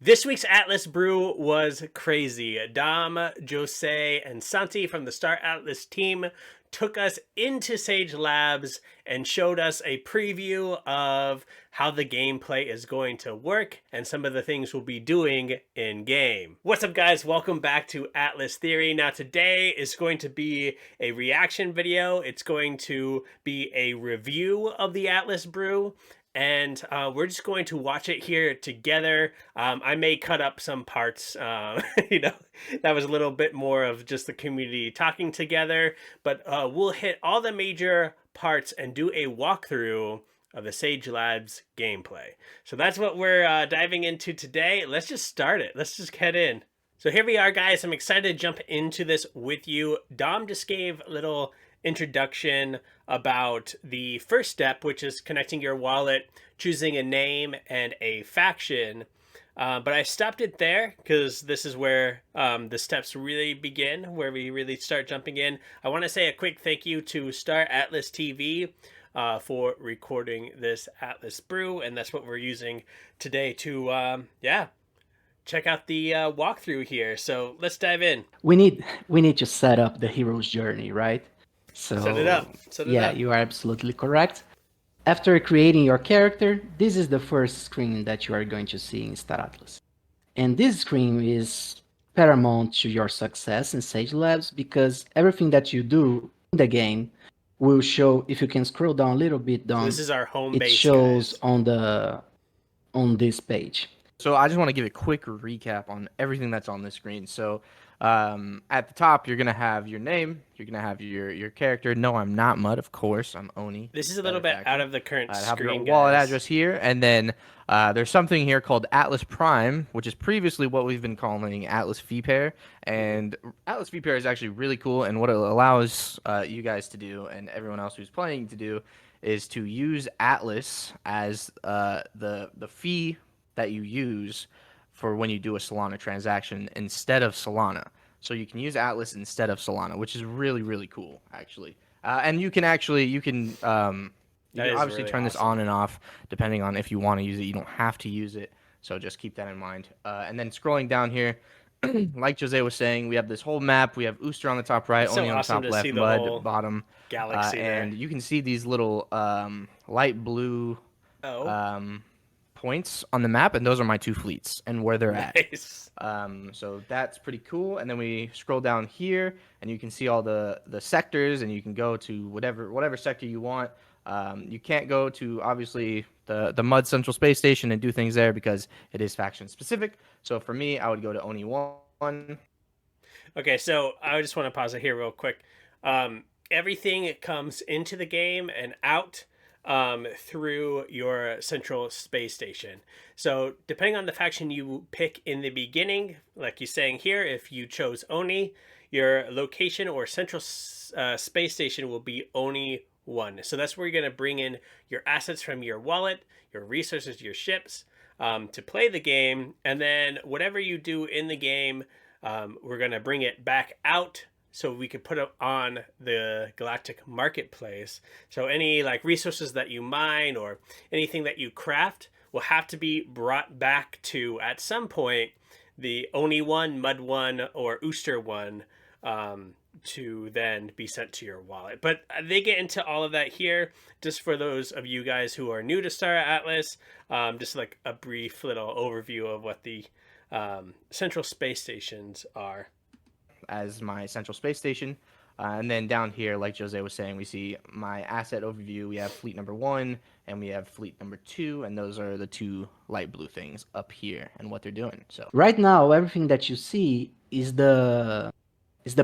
This week's Atlas Brew was crazy. Dom, Jose, and Santi from the Star Atlas team took us into Sage Labs and showed us a preview of how the gameplay is going to work and some of the things we'll be doing in game. What's up, guys? Welcome back to Atlas Theory. Now, today is going to be a reaction video. It's going to be a review of the Atlas Brew, and we're just going to watch it here together. I may cut up some parts, that was a little bit more of just the community talking together, but we'll hit all the major parts and do a walkthrough of the Sage Labs gameplay. So that's what we're diving into today. Let's just start it. Let's just head in. So here we are, guys. I'm excited to jump into this with you. Dom just gave a little introduction about the first step, which is connecting your wallet, choosing a name and a faction. But I stopped it there because this is where the steps really begin, where we really start jumping in. I want to say a quick thank you to Star Atlas TV for recording this Atlas Brew, and that's what we're using today to, check out the walkthrough here. So let's dive in. We need to set up the hero's journey, right? So Set it up. yeah, you are absolutely correct. After creating your character, this is the first screen that you are going to see in Star Atlas. And this screen is paramount to your success in Sage Labs because everything that you do in the game will show. If you can scroll down a little bit down, So this is our home it base, shows guys. on this page. So I just want to give a quick recap on everything that's on this screen. So at the top, you're going to have your name. You're going to have your character. No, I'm not Mud, of course. I'm Oni. This is a little bit out of the current I screen, have your guys. wallet address here. And then there's something here called Atlas Prime, which is previously what we've been calling Atlas Fee Pair. And Atlas Fee Pair is actually really cool. And what it allows you guys to do and everyone else who's playing to do is to use Atlas as the fee that you use for when you do a Solana transaction instead of Solana. So you can use Atlas instead of Solana, which is really, really cool, actually. And you can obviously really turn this on and off depending on if you want to use it. You don't have to use it, so just keep that in mind. And then scrolling down here, like Jose was saying, we have this whole map. We have Ooster on the top right, It's so Oni on the awesome top to left, see the Mud whole bottom. galaxy And there. you can see these little light blue points on the map, and those are my two fleets and where they're Nice. at. So that's pretty cool. And then we scroll down here, and you can see all the sectors, and you can go to whatever sector you want. You can't go to obviously the Mud Central Space Station and do things there because it is faction specific. So for me, I would go to Oni 1. Okay, so I just want to pause it here real quick. Everything comes into the game and out through your central space station. So depending on the faction you pick in the beginning, like you're saying here, if you chose Oni, your location or central space station will be Oni 1. So that's where you're going to bring in your assets from your wallet, your resources, your ships, to play the game. And then whatever you do in the game, we're going to bring it back out so we could put it on the Galactic marketplace. So any like resources that you mine or anything that you craft will have to be brought back to, at some point, the Oni 1, Mud 1, or Ooster 1 to then be sent to your wallet. But they get into all of that here. Just for those of you guys who are new to Star Atlas, just like a brief little overview of what the central space stations are. As my central space station. And then down here, like Jose was saying, we see my asset overview. We have fleet number 1 and we have fleet number 2, and those are the two light blue things up here and what they're doing. So Right now, everything that you see is the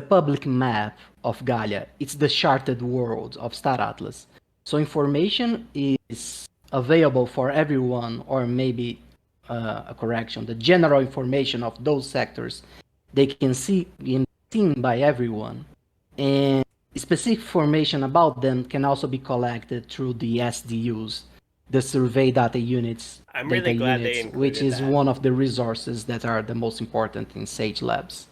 public map of Gaia. It's the charted world of Star Atlas. So information is available for everyone, or maybe a correction. The general information of those sectors, they can see in seen by everyone, and specific information about them can also be collected through the SDUs, the survey data units. I'm really glad they included which is that. one of the resources that are the most important in Sage Labs.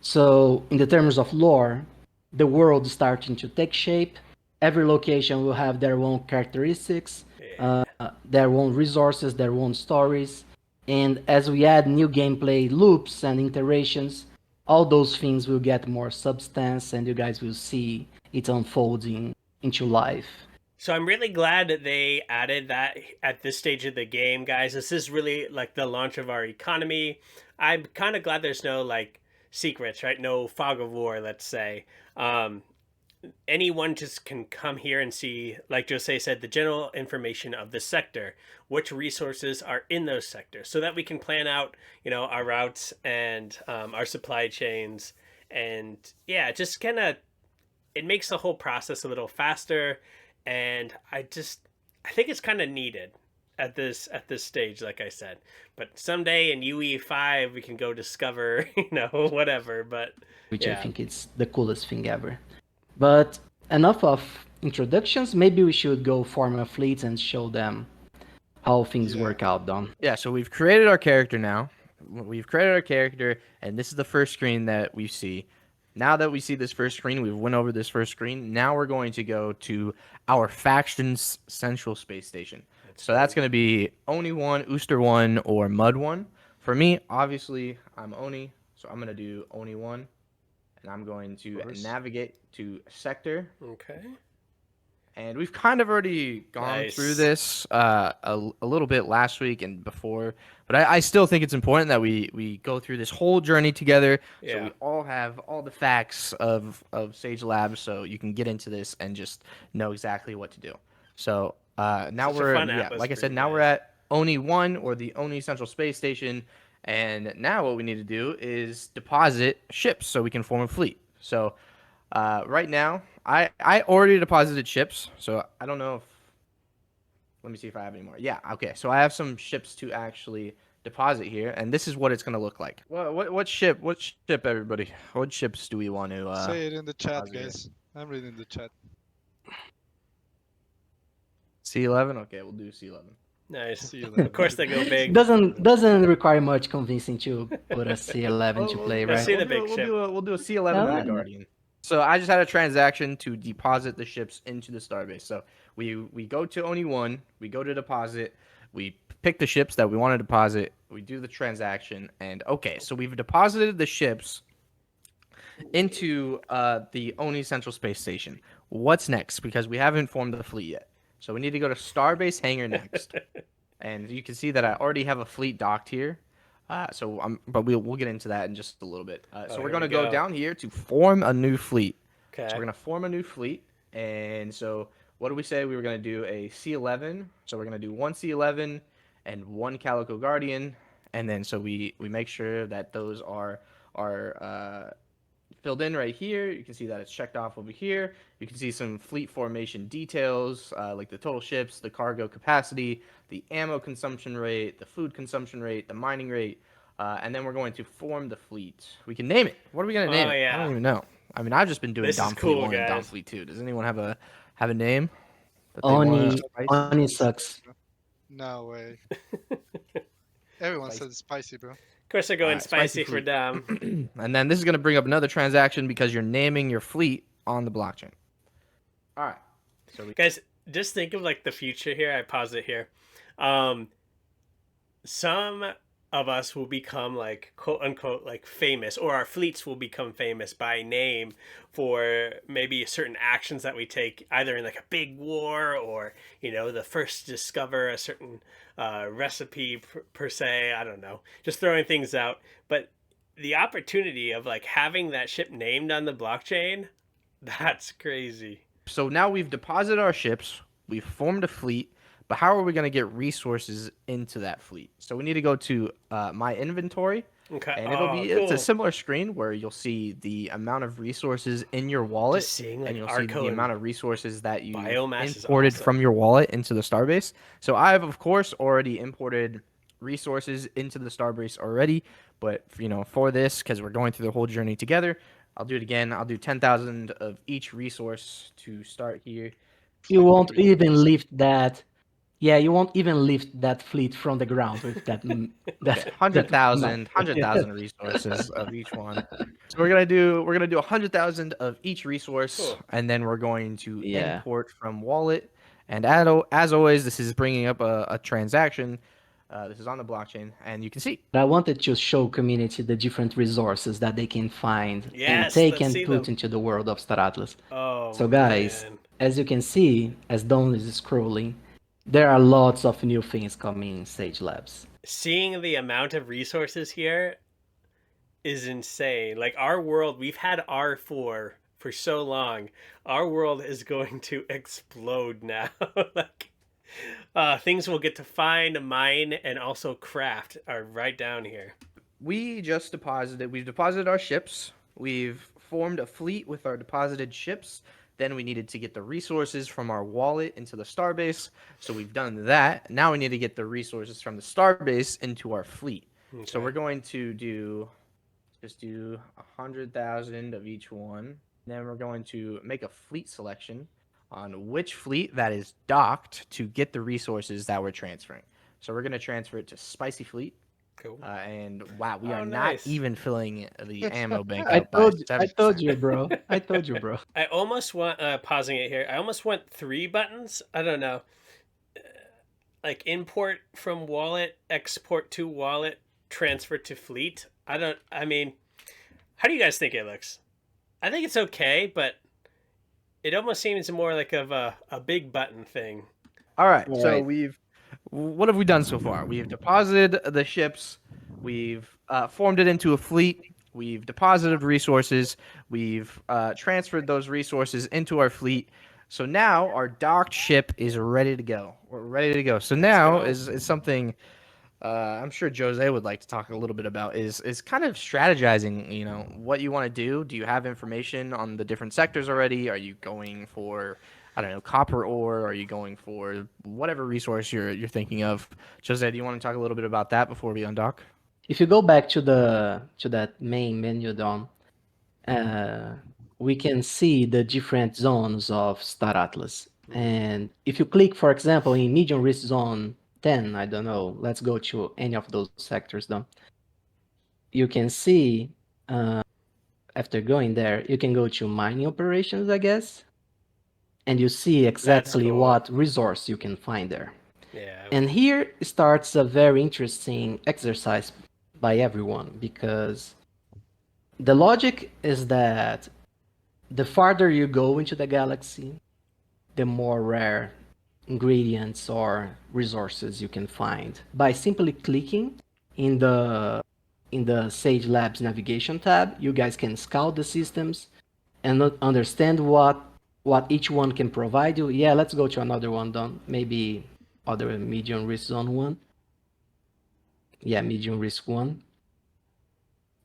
So in the terms of lore, the world is starting to take shape. Every location will have their own characteristics, their own resources, their own stories, And as we add new gameplay loops and iterations, all those things will get more substance and you guys will see it unfolding into life. So I'm really glad that they added that at this stage of the game, guys. This is really like the launch of our economy. I'm kind of glad there's no like secrets, right? No fog of war, let's say. Um, Anyone just can come here and see, like Jose said, the general information of the sector, which resources are in those sectors, so that we can plan out, our routes and our supply chains. And yeah, just kind of it makes the whole process a little faster. And I think it's kind of needed at this stage, like I said. But someday in UE5 we can go discover, whatever. But Which I yeah. think is the coolest thing ever. But enough of introductions, maybe we should go form a fleet and show them how things work out, Dom. Yeah, so we've created our character now. We've created our character, and this is the first screen that we see. Now that we see this first screen, we've went over this first screen. Now we're going to go to our faction's central space station. So that's going to be Oni 1, Ooster 1, or Mud 1. For me, obviously, I'm Oni, so I'm going to do Oni 1. And I'm going to navigate to sector. Okay. And we've kind of already gone through this a little bit last week and before. But I still think it's important that we go through this whole journey together. Yeah. So we all have all the facts of Sage Labs, so you can get into this and just know exactly what to do. So now like I said, now we're at Oni 1, or the Oni Central Space Station. And now what we need to do is deposit ships so we can form a fleet. So right now, I already deposited ships, so I don't know if... Let me see if I have any more. Yeah, okay. So I have some ships to actually deposit here, and this is what it's going to look like. What ship, everybody? What ships do we want to... Say it in the chat, guys. I'm reading the chat. C11? Okay, we'll do C11. Nice. Of course they go big. Doesn't require much convincing to put a C11 to play, right? See the big ship. We'll do a C11 and a Guardian. So I just had a transaction to deposit the ships into the starbase. So we go to Oni 1, we go to deposit, we pick the ships that we want to deposit, we do the transaction, and okay, so we've deposited the ships into the Oni Central Space Station. What's next? Because we haven't formed the fleet yet. So we need to go to Starbase Hangar next. And you can see that I already have a fleet docked here. But we'll get into that in just a little bit. So we're going to go down here to form a new fleet. Okay. So we're going to form a new fleet. And so what did we say? We were going to do a C11. So we're going to do one C11 and one Calico Guardian. And then so we make sure that those are filled in right here. You can see that it's checked off over here. You can see some fleet formation details, like the total ships, the cargo capacity, the ammo consumption rate, the food consumption rate, the mining rate, and then we're going to form the fleet. We can name it. What are we going to name it? Yeah. I don't even know. I mean, I've just been doing Dom Fleet 1 and Dom Fleet 2. Does anyone have a name? Oni sucks. No way. Everyone says spicy, bro. Of course, they're going spicy for Dom. And then this is going to bring up another transaction because you're naming your fleet on the blockchain. All right. So guys, just think of like the future here. I pause it here. Some of us will become like quote unquote like famous, or our fleets will become famous by name for maybe certain actions that we take, either in like a big war or the first to discover a certain recipe per se. I don't know, just throwing things out. But the opportunity of like having that ship named on the blockchain, that's crazy. So now we've deposited our ships, we've formed a fleet, but how are we going to get resources into that fleet? So we need to go to my inventory, okay, and it's a similar screen where you'll see the amount of resources in your wallet, and you'll see the amount of resources that you imported from your wallet into the Starbase. So I've of course already imported resources into the Starbase already, but for this, because we're going through the whole journey together, I'll do it again. I'll do 10,000 of each resource to start here. You won't even lift that. Yeah, you won't even lift that fleet from the ground with that. 100,000 resources of each one. So we're gonna do 100,000 of each resource, and then we're going to import from wallet. And as always, this is bringing up a transaction. This is on the blockchain, and you can see. But I wanted to show community the different resources that they can find and Yes, take let's and see put them. into the world of Star Atlas. Oh, So guys, man. as you can see, as Don is scrolling, there are lots of new things coming in Sage Labs. Seeing the amount of resources here is insane. Like, our world, we've had R4 for so long. Our world is going to explode now. Like, things we'll get to find, mine, and also craft are right down here. We've deposited our ships. We've formed a fleet with our deposited ships. Then we needed to get the resources from our wallet into the starbase. So we've done that. Now we need to get the resources from the starbase into our fleet. So we're going to just do 100,000 of each one. Then we're going to make a fleet selection on which fleet that is docked to get the resources that we're transferring. So we're going to transfer it to Spicy Fleet. Cool. And wow, we are nice. not even filling the ammo bank I up by 7%. told you, bro. I told you, bro. I almost want, pausing it here, I almost want 3 buttons. I don't know. Like import from wallet, export to wallet, transfer to fleet. I mean, how do you guys think it looks? I think it's okay, but it almost seems more like of a big button thing. All right, so Right. what have we done so far? We've deposited the ships. We've formed it into a fleet. We've deposited resources. We've transferred those resources into our fleet. So now our docked ship is ready to go. We're ready to go. So now go. is something I'm sure Jose would like to talk a little bit about is kind of strategizing, you know, what you want to do. Do you have information on the different sectors already? Are you going for, I don't know, copper ore? Are you going for whatever resource you're thinking of? Jose, do you want to talk a little bit about that before we undock? If you go back to that main menu, Don, we can see the different zones of Star Atlas. And if you click, for example, in medium risk zone 10, I don't know, let's go to any of those sectors, Don. You can see, after going there, you can go to mining operations, I guess, and you see exactly cool. what resource you can find there. Yeah. And here starts a very interesting exercise by everyone, because the logic is that the farther you go into the galaxy, the more rare ingredients or resources you can find. By simply clicking in the Sage Labs navigation tab, you guys can scout the systems and understand what each one can provide you. Yeah, let's go to another one, Don. Maybe other medium risk zone one. Yeah, medium risk one.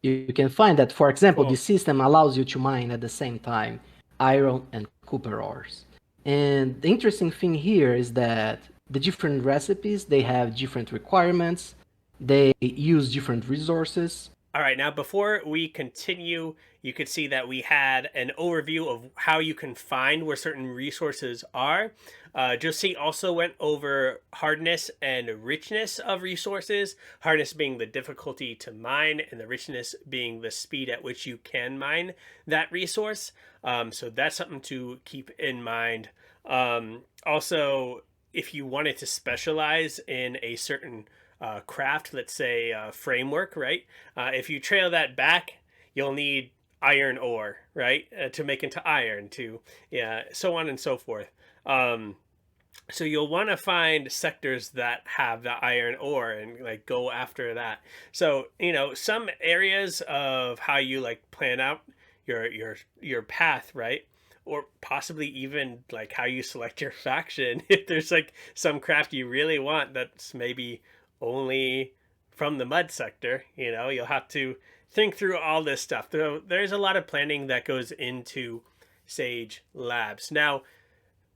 You can find that, for example, the system allows you to mine at the same time iron and copper ores. And the interesting thing here is that the different recipes, they have different requirements. They use different resources. All right, now before we continue, you could see that we had an overview of how you can find where certain resources are. Josie also went over hardness and richness of resources, hardness being the difficulty to mine and the richness being the speed at which you can mine that resource. So that's something to keep in mind. Also, if you wanted to specialize in a certain craft, let's say framework, right? If you trail that back, you'll need iron ore, right? To make into iron, to so on and so forth. So you'll want to find sectors that have the iron ore and like go after that. So, you know, some areas of how you like plan out your path, right? Or possibly even like how you select your faction. If there's like some craft you really want that's maybe only from the mud sector, you know, you'll have to think through all this stuff. There's a lot of planning that goes into Sage Labs. Now,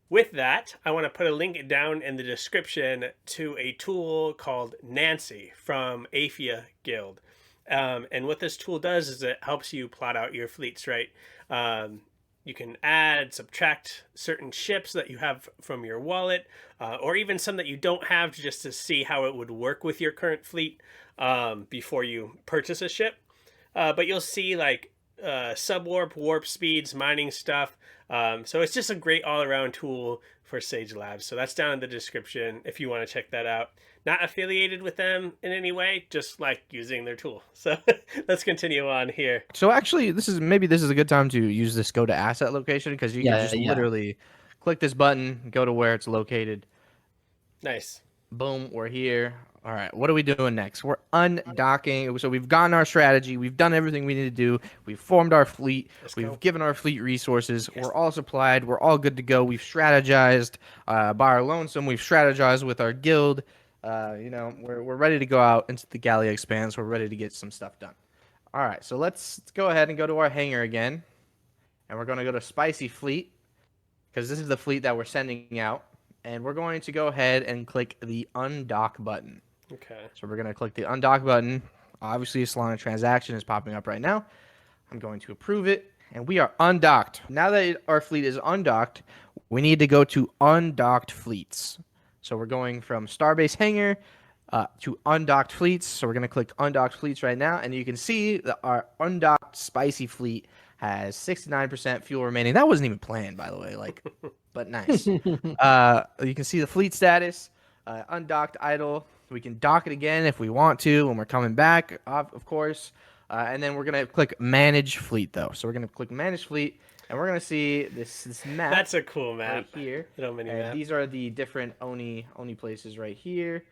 with that, I want to put a link down in the description to a tool called Nancy from Aephia Guild. And what this tool does is it helps you plot out your fleets, right? You can add, subtract certain ships that you have from your wallet, or even some that you don't have, just to see how it would work with your current fleet before you purchase a ship. But you'll see like subwarp, warp speeds, mining stuff. So it's just a great all-around tool for Sage Labs. So that's down in the description if you want to check that out. Not affiliated with them in any way, just like using their tool. So let's continue on here. So actually, this is a good time to use this go to asset location, because you can Yeah, just yeah. literally click this button, go to where it's located. Nice. Boom, we're here. All right, what are we doing next? We're undocking. So we've gotten our strategy. We've done everything we need to do. We've formed our fleet. Let's We've go. given our fleet resources. Yes. We're all supplied. We're all good to go. We've strategized by our lonesome. We've strategized with our guild. We're ready to go out into the Gallia Expanse. We're ready to get some stuff done. All right, so let's go ahead and go to our hangar again. And we're going to go to Spicy Fleet, because this is the fleet that we're sending out. And we're going to go ahead and click the undock button. Okay. So we're going to click the undock button. Obviously, a Solana transaction is popping up right now. I'm going to approve it, and we are undocked. Now that our fleet is undocked, we need to go to undocked fleets. So we're going from Starbase Hangar to undocked fleets. So we're going to click undocked fleets right now, and you can see that our undocked Spicy Fleet has 69% fuel remaining. That wasn't even planned, by the way, but nice. You can see the fleet status, undocked idle. We can dock it again if we want to when we're coming back, of course. And then we're going to click Manage Fleet, though. So we're going to click Manage Fleet, and we're going to see this map. That's a cool map. Right here. Little mini map. These are the different Oni places right here.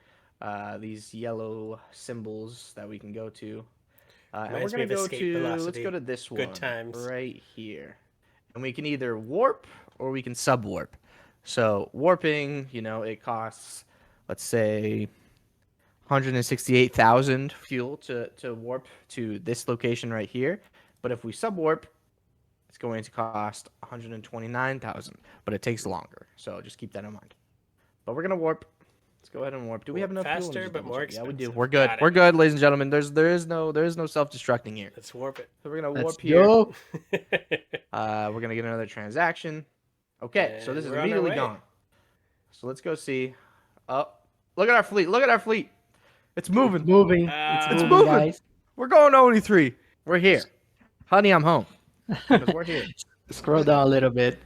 These yellow symbols that we can go to. And we're Reminds me going to of go Escape to, let's Velocity. go to this one. Good times. Right here. And we can either warp or we can subwarp. So warping, it costs, let's say, 168,000 fuel to warp to this location right here. But if we subwarp, it's going to cost 129,000, but it takes longer. So just keep that in mind. But we're going to warp. Let's go ahead and warp. Do we have enough fuel? Faster, but more Yeah, we do. expensive. We're good. Got it. We're good, ladies and gentlemen. There is no self-destructing here. Let's warp it. So we're going to Let's warp here. go. We're going to get another transaction. Okay, so And this is we're on our immediately way. gone. So let's go see. Oh, look at our fleet. Look at our fleet. It's moving. Moving. It's moving. Guys. We're going to only 3. We're here. Honey, I'm home. Because we're here. Scroll down a little bit.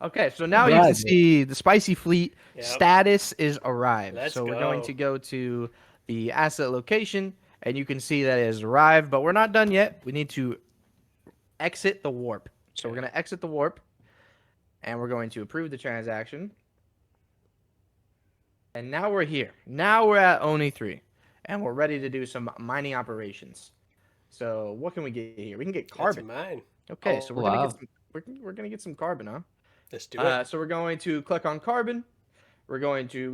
Okay, so now you can Right. see the Spicy Fleet Yep. status is arrived. Let's so we're going go. to go to the asset location, and you can see that it has arrived, but we're not done yet. We need to exit the warp. So we're going to exit the warp, and we're going to approve the transaction. And now we're here. Now we're at Oni 3, and we're ready to do some mining operations. So what can we get here? We can get That's carbon. mine. Okay, Oh, so we're wow. gonna get some, we're gonna get some carbon, huh? Let's do it. So we're going to click on carbon. We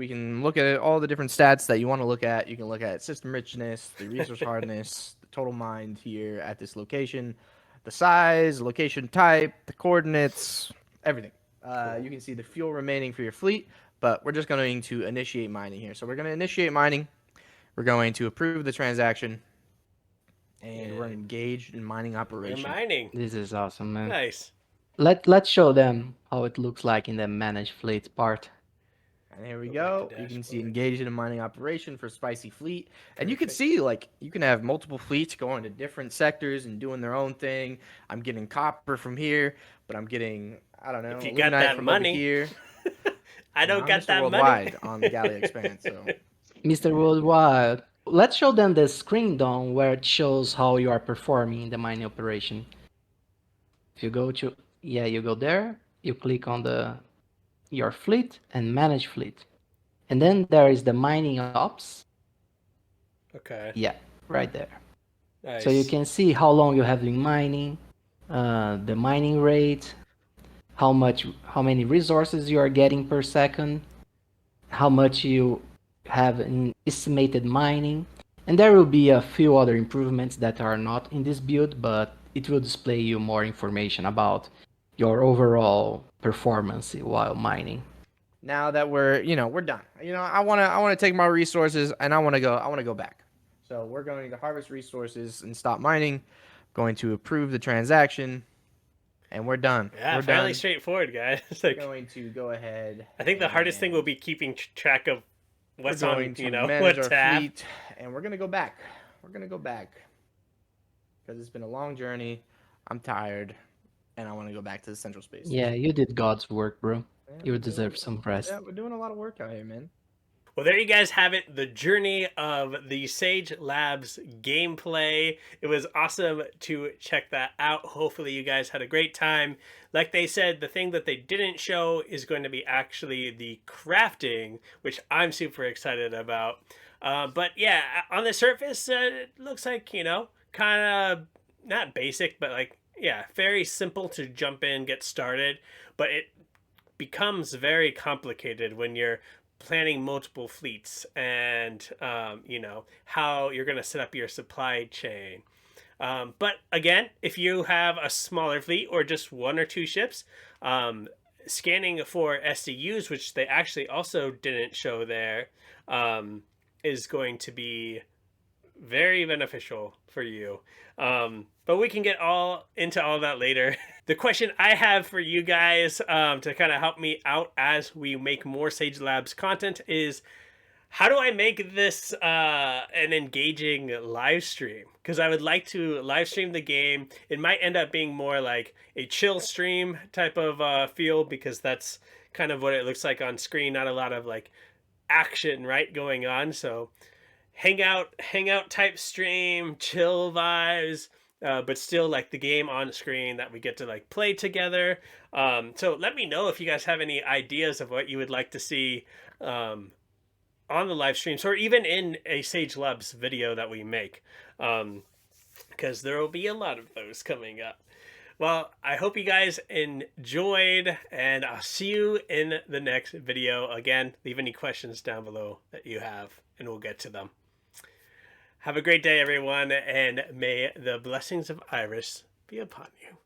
can look at all the different stats that you want to look at. You can look at system richness, the resource hardness, the total mined here at this location, the size, location type, the coordinates, everything. You can see the fuel remaining for your fleet, but we're just going to initiate mining here. So we're going to initiate mining. We're going to approve the transaction, and we're engaged in mining We're operation. mining. This is awesome, man. Nice. Let's show them how it looks like in the manage fleet part. And here we Go back go. to You can see dashboard. engaged in a mining operation for Spicy Fleet. And you can Perfect. see, you can have multiple fleets going to different sectors and doing their own thing. I'm getting copper from here, but I'm getting, I don't know, If you got illuminite that from over money. here. I don't I'm got Mr. that Worldwide money. on the Gallia Expanse. So Mr. Worldwide. Let's show them the screen down where it shows how you are performing in the mining operation. If you go to, you go there, you click on your fleet and manage fleet. And then there is the mining ops. Okay. Yeah, right there. Nice. So you can see how long you have been mining, the mining rate, how many resources you are getting per second, how much you have in estimated mining, and there will be a few other improvements that are not in this build, but it will display you more information about your overall performance while mining. now that we're done. I wanna take my resources and I wanna go back. So we're going to harvest resources and stop mining. Going to approve the transaction, and we're done. Yeah, we're fairly done. straightforward, guys. We're Like, going to go ahead. I think the hardest thing and will be keeping track of what's we're on, going to what manage our tab. fleet, and we're gonna go back. We're gonna go back because it's been a long journey. I'm tired, and I want to go back to the central space. Yeah, you did God's work, bro. You deserve some rest. Yeah, we're doing a lot of work out here, man. Well, there you guys have it, the journey of the Sage Labs gameplay. It was awesome to check that out. Hopefully you guys had a great time. Like they said, the thing that they didn't show is going to be actually the crafting, which I'm super excited about. But yeah, on the surface, it looks like, you know, kind of not basic, but like, yeah, very simple to jump in, get started. But it becomes very complicated when you're planning multiple fleets and you know, how you're going to set up your supply chain. But again, if you have a smaller fleet or just one or two ships, scanning for SDUs, which they actually also didn't show there, is going to be very beneficial for you. But we can get all into all that later. The question I have for you guys to kind of help me out as we make more Sage Labs content is, how do I make this an engaging live stream? Because I would like to live stream the game. It might end up being more like a chill stream type of feel, because that's kind of what it looks like on screen. Not a lot of like action, right, going on. So hangout type stream, chill vibes, but still like the game on screen that we get to like play together. So let me know if you guys have any ideas of what you would like to see on the live streams, or even in a Sage Labs video that we make, because there will be a lot of those coming up. Well, I hope you guys enjoyed, and I'll see you in the next video. Again, leave any questions down below that you have, and we'll get to them. Have a great day, everyone, and may the blessings of Iris be upon you.